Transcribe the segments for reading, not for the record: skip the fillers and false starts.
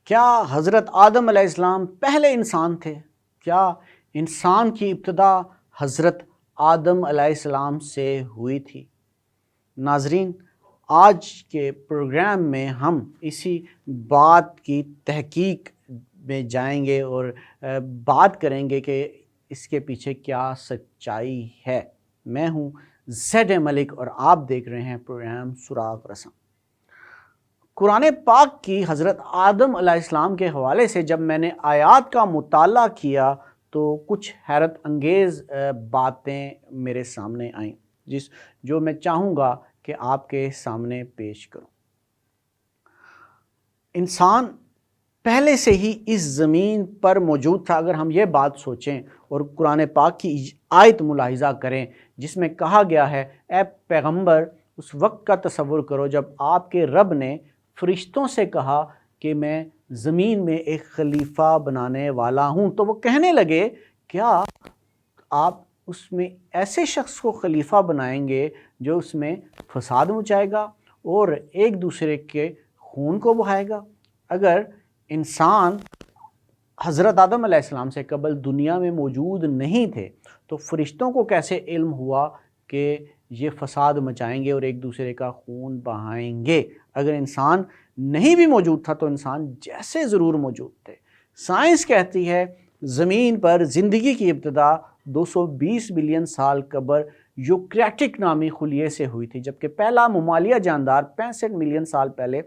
کیا حضرت آدم علیہ السلام پہلے انسان تھے؟ کیا انسان کی ابتدا حضرت آدم علیہ السلام سے ہوئی تھی؟ ناظرین، آج کے پروگرام میں ہم اسی بات کی تحقیق میں جائیں گے اور بات کریں گے کہ اس کے پیچھے کیا سچائی ہے۔ میں ہوں زید ملک اور آپ دیکھ رہے ہیں پروگرام سراغ رساں۔ قرآن پاک کی حضرت آدم علیہ السلام کے حوالے سے جب میں نے آیات کا مطالعہ کیا تو کچھ حیرت انگیز باتیں میرے سامنے آئیں جو میں چاہوں گا کہ آپ کے سامنے پیش کروں۔ انسان پہلے سے ہی اس زمین پر موجود تھا۔ اگر ہم یہ بات سوچیں اور قرآن پاک کی آیت ملاحظہ کریں جس میں کہا گیا ہے، اے پیغمبر اس وقت کا تصور کرو جب آپ کے رب نے فرشتوں سے کہا کہ میں زمین میں ایک خلیفہ بنانے والا ہوں، تو وہ کہنے لگے کیا آپ اس میں ایسے شخص کو خلیفہ بنائیں گے جو اس میں فساد مچائے گا اور ایک دوسرے کے خون کو بہائے گا؟ اگر انسان حضرت آدم علیہ السلام سے قبل دنیا میں موجود نہیں تھے تو فرشتوں کو کیسے علم ہوا کہ یہ فساد مچائیں گے اور ایک دوسرے کا خون بہائیں گے؟ اگر انسان نہیں بھی موجود تھا تو انسان جیسے ضرور موجود تھے۔ سائنس کہتی ہے زمین پر زندگی کی ابتدا 220 بلین سال قبل یوکریٹک نامی خلیے سے ہوئی تھی، جبکہ پہلا ممالیہ جاندار 65 ملین سال پہلے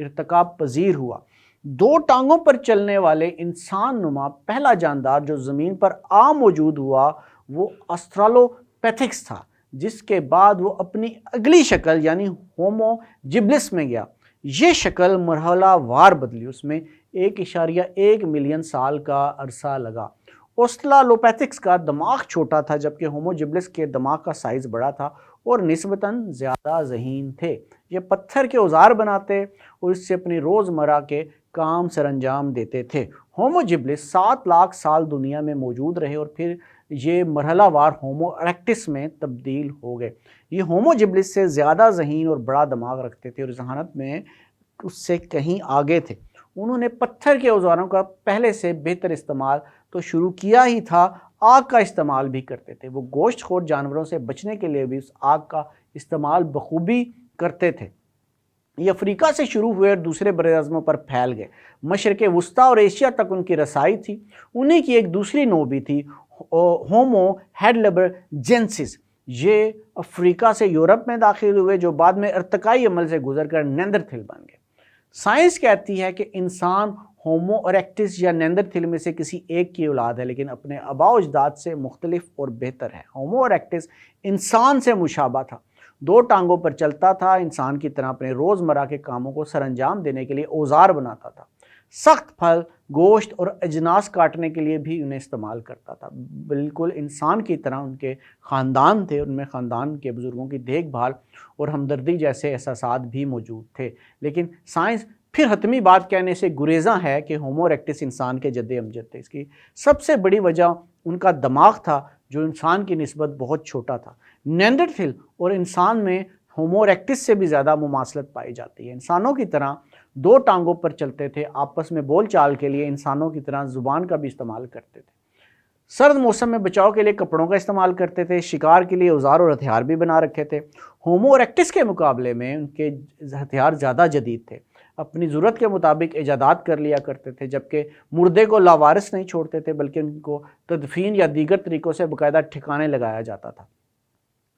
ارتقا پذیر ہوا۔ 2 ٹانگوں پر چلنے والے انسان نما پہلا جاندار جو زمین پر عام موجود ہوا وہ آسٹرالوپیتھکس تھا، جس کے بعد وہ اپنی اگلی شکل یعنی ہومو جبلس میں گیا۔ یہ شکل مرحلہ وار بدلی، اس میں 1.1 ملین سال کا عرصہ لگا۔ آسٹرالوپیتھکس کا دماغ چھوٹا تھا جبکہ ہومو جبلس کے دماغ کا سائز بڑا تھا اور نسبتاً زیادہ ذہین تھے۔ یہ پتھر کے اوزار بناتے اور اس سے اپنی روزمرہ کے کام سر انجام دیتے تھے۔ ہومو جبلس 7 لاکھ سال دنیا میں موجود رہے اور پھر یہ مرحلہ وار ہومو اریکٹس میں تبدیل ہو گئے۔ یہ ہومو جبلس سے زیادہ ذہین اور بڑا دماغ رکھتے تھے اور ذہانت میں اس سے کہیں آگے تھے۔ انہوں نے پتھر کے اوزاروں کا پہلے سے بہتر استعمال تو شروع کیا ہی تھا، آگ کا استعمال بھی کرتے تھے۔ وہ گوشت خور جانوروں سے بچنے کے لیے بھی اس آگ کا استعمال بخوبی کرتے تھے۔ یہ افریقہ سے شروع ہوئے اور دوسرے براعظموں پر پھیل گئے۔ مشرق وسطیٰ اور ایشیا تک ان کی رسائی تھی۔ انہی کی ایک دوسری نوع بھی تھی، ہومو ہیڈلبرجینسس۔ یہ افریقہ سے یورپ میں داخل ہوئے جو بعد میں ارتقائی عمل سے گزر کر نیندرتھل بن گئے۔ سائنس کہتی ہے کہ انسان ہومو اریکٹس یا نیندرتھل میں سے کسی ایک کی اولاد ہے، لیکن اپنے آباء و اجداد سے مختلف اور بہتر ہے۔ ہومو اریکٹس انسان سے مشابہ تھا، 2 ٹانگوں پر چلتا تھا، انسان کی طرح اپنے روزمرہ کے کاموں کو سر انجام دینے کے لیے اوزار بناتا تھا، سخت پھل، گوشت اور اجناس کاٹنے کے لیے بھی انہیں استعمال کرتا تھا۔ بالکل انسان کی طرح ان کے خاندان تھے، ان میں خاندان کے بزرگوں کی دیکھ بھال اور ہمدردی جیسے احساسات بھی موجود تھے۔ لیکن سائنس پھر حتمی بات کہنے سے گریزاں ہے کہ ہومو اریکٹس انسان کے جد امجد تھے۔ اس کی سب سے بڑی وجہ ان کا دماغ تھا جو انسان کی نسبت بہت چھوٹا تھا۔ نیندرتھل اور انسان میں ہومو اریکٹس سے بھی زیادہ مماثلت پائی جاتی ہے۔ انسانوں کی طرح 2 ٹانگوں پر چلتے تھے، آپس میں بول چال کے لیے انسانوں کی طرح زبان کا بھی استعمال کرتے تھے، سرد موسم میں بچاؤ کے لیے کپڑوں کا استعمال کرتے تھے، شکار کے لیے اوزار اور ہتھیار بھی بنا رکھے تھے۔ ہومو اریکٹس کے مقابلے میں ان کے ہتھیار زیادہ جدید تھے، اپنی ضرورت کے مطابق ایجادات کر لیا کرتے تھے، جبکہ مردے کو لاوارث نہیں چھوڑتے تھے بلکہ ان کو تدفین یا دیگر طریقوں سے باقاعدہ ٹھکانے لگایا جاتا تھا۔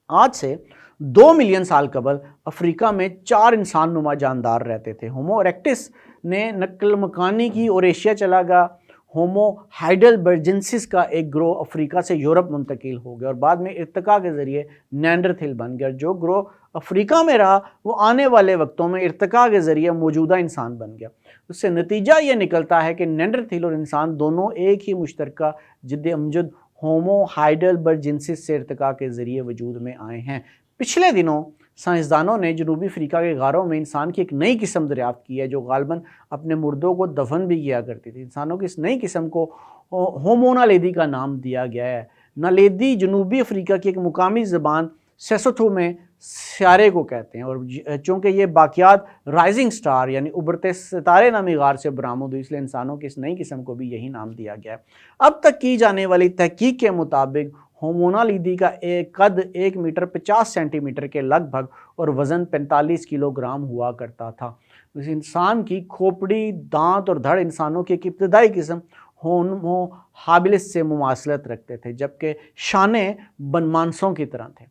آج سے 2 ملین سال قبل افریقہ میں 4 انسان نما جاندار رہتے تھے۔ ہومو اریکٹس نے نقل مکانی کی اور ایشیا چلا گیا۔ ہومو ہائیڈلبرجینسس کا ایک گروہ افریقہ سے یورپ منتقل ہو گیا اور بعد میں ارتقاء کے ذریعے نیانڈرتھل بن گیا۔ جو گروہ افریقہ میں رہا وہ آنے والے وقتوں میں ارتقاء کے ذریعے موجودہ انسان بن گیا۔ اس سے نتیجہ یہ نکلتا ہے کہ نیانڈرتھل اور انسان دونوں ایک ہی مشترکہ جد امجد ہومو ہائیڈلبرجینسس سے ارتقاء کے ذریعے وجود میں آئے ہیں۔ پچھلے دنوں سائنسدانوں نے جنوبی افریقہ کے غاروں میں انسان کی ایک نئی قسم دریافت کی ہے جو غالباً اپنے مردوں کو دفن بھی کیا کرتی تھی۔ انسانوں کی اس نئی قسم کو ہومو نالیدی کا نام دیا گیا ہے۔ نالیدی جنوبی افریقہ کی ایک مقامی زبان سیسوتھو میں سیارے کو کہتے ہیں، اور چونکہ یہ باقیات رائزنگ سٹار یعنی ابھرتے ستارے نامی غار سے برآمد ہوئی، اس لیے انسانوں کی اس نئی قسم کو بھی یہی نام دیا گیا ہے۔ اب تک کی جانے والی تحقیق کے مطابق ہومونا لیدی کا قد 1 میٹر 50 سینٹی میٹر کے لگ بھگ اور وزن 45 کلو گرام ہوا کرتا تھا۔ اس انسان کی کھوپڑی، دانت اور دھڑ انسانوں کی ایک ابتدائی قسم ہونمو ہابلس سے مماثلت رکھتے تھے، جبکہ شانے بنمانسوں کی طرح تھے۔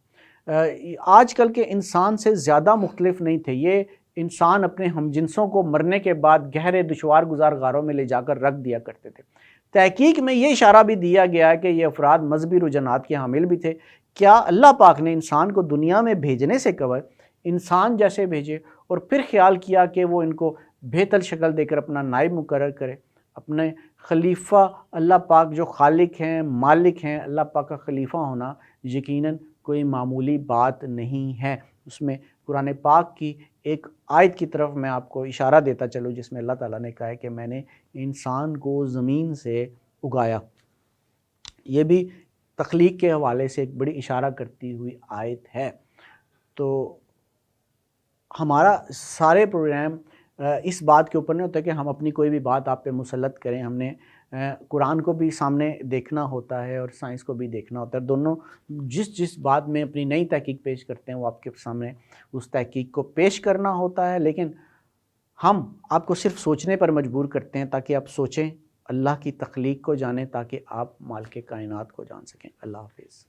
آج کل کے انسان سے زیادہ مختلف نہیں تھے۔ یہ انسان اپنے ہم جنسوں کو مرنے کے بعد گہرے دشوار گزار غاروں میں لے جا کر رکھ دیا کرتے تھے۔ تحقیق میں یہ اشارہ بھی دیا گیا ہے کہ یہ افراد مذہبی رجحانات کے حامل بھی تھے۔ کیا اللہ پاک نے انسان کو دنیا میں بھیجنے سے قبل انسان جیسے بھیجے اور پھر خیال کیا کہ وہ ان کو بہتر شکل دے کر اپنا نائب مقرر کرے؟ اپنے خلیفہ اللہ پاک جو خالق ہیں، مالک ہیں، اللہ پاک کا خلیفہ ہونا یقیناً کوئی معمولی بات نہیں ہے۔ اس میں قرآن پاک کی ایک آیت کی طرف میں آپ کو اشارہ دیتا چلوں، جس میں اللہ تعالیٰ نے کہا ہے کہ میں نے انسان کو زمین سے اگایا۔ یہ بھی تخلیق کے حوالے سے ایک بڑی اشارہ کرتی ہوئی آیت ہے۔ تو ہمارا سارے پروگرام اس بات کے اوپر نہیں ہوتا کہ ہم اپنی کوئی بھی بات آپ پہ مسلط کریں۔ ہم نے قرآن کو بھی سامنے دیکھنا ہوتا ہے اور سائنس کو بھی دیکھنا ہوتا ہے۔ دونوں جس بات میں اپنی نئی تحقیق پیش کرتے ہیں وہ آپ کے سامنے اس تحقیق کو پیش کرنا ہوتا ہے، لیکن ہم آپ کو صرف سوچنے پر مجبور کرتے ہیں تاکہ آپ سوچیں، اللہ کی تخلیق کو جانیں، تاکہ آپ مالک کائنات کو جان سکیں۔ اللہ حافظ۔